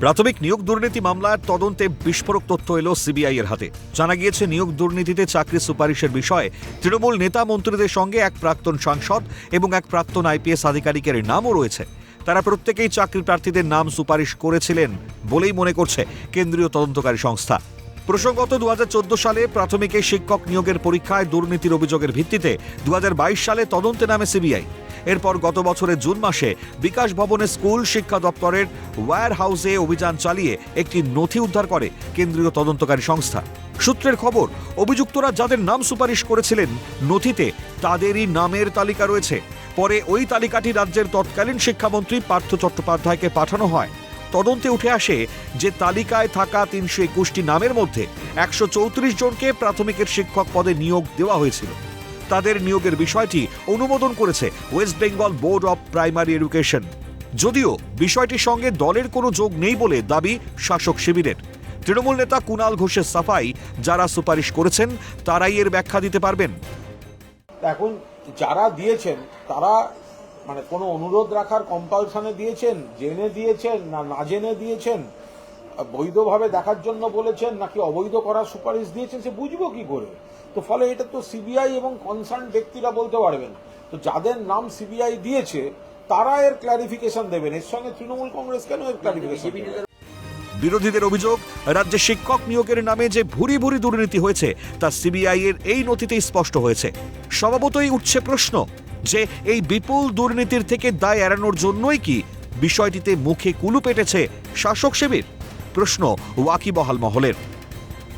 প্রাথমিক নিয়োগ দুর্নীতি মামলার তদন্তে বিস্ফোরক তথ্য এলো সিবিআই এর হাতে। জানা গিয়েছে, নিয়োগ দুর্নীতিতে চাকরি সুপারিশের বিষয়ে তৃণমূল নেতা মন্ত্রীদের সঙ্গে এক প্রাক্তন সাংসদ এবং এক প্রাক্তন আইপিএস আধিকারিকের নামও রয়েছে। তারা প্রত্যেকেই চাকরি প্রার্থীদের নাম সুপারিশ করেছিলেন বলেই মনে করছে কেন্দ্রীয় তদন্তকারী সংস্থা। প্রসঙ্গত 2014 সালে প্রাথমিকে শিক্ষক নিয়োগের পরীক্ষায় দুর্নীতির অভিযোগের ভিত্তিতে 2022 সালে তদন্তে নামে সিবিআই। এরপর গত বছরের জুন মাসে বিকাশ ভবনে স্কুল শিক্ষা দপ্তরের ওয়্যার হাউসে অভিযান চালিয়ে একটি নথি উদ্ধার করে কেন্দ্রীয় তদন্তকারী সংস্থা। সূত্রের খবর, অভিযুক্তরা যাদের নাম সুপারিশ করেছিলেন নথিতে তাদেরই নামের তালিকা রয়েছে। পরে ওই তালিকাটি রাজ্যের তৎকালীন শিক্ষামন্ত্রী পার্থ চট্টোপাধ্যায়কে পাঠানো হয়। তদন্তে উঠে আসে যে তালিকায় থাকা 321টি নামের মধ্যে 134 জনকে প্রাথমিকের শিক্ষক পদে নিয়োগ দেওয়া হয়েছিল। তাদের নিয়োগের বিষয়টি অনুমোদন করেছে West Bengal board of primary education. যদিও বিষয়টির সঙ্গে দলের কোনো যোগ নেই বলে দাবি শাসক শিবিরের। তৃণমূল নেতা কুণাল ঘোষের সাফাই, যারা সুপারিশ করেছেন তারাই এর ব্যাখ্যা দিতে পারবেন। এখন যারা দিয়েছেন তারা কোনো অনুরোধ রাখার কম্পালশনে দিয়েছেন, জেনে দিয়েছেন না জেনে দিয়েছেন, বৈধভাবে দেখার জন্য বলেছেন নাকি অবৈধ করার সুপারিশ দিয়েছেন, সে বুঝবো কি করে? তো ফলে এটা তো সিবিআই এবং কনসার্ন ব্যক্তিরা বলতে পারবেন। তো যাদের নাম সিবিআই দিয়েছে তারা এর ক্লারিফিকেশন দেবেন। এর সঙ্গে তৃণমূল কংগ্রেস কেন এর ক্লারিফিকেশন দেবে? বিরোধীদের অভিযোগ, রাজ্যে শিক্ষক নিয়োগের নামে যে ভুরি ভুরি দুর্নীতি হয়েছে তা সিবিআই এর এই নথিতেই স্পষ্ট হয়েছে। স্বভাবতই উঠছে প্রশ্ন যে এই বিপুল দুর্নীতির থেকে দায় এড়ানোর জন্যই কি বিষয়টিতে মুখে কুলু পেটেছে শাসক শিবির? প্রশ্ন ওয়াকিবহাল মহলের।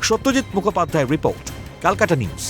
সত্যজিৎ মুখোপাধ্যায়ের রিপোর্ট, ক্যালকাটা নিউজ।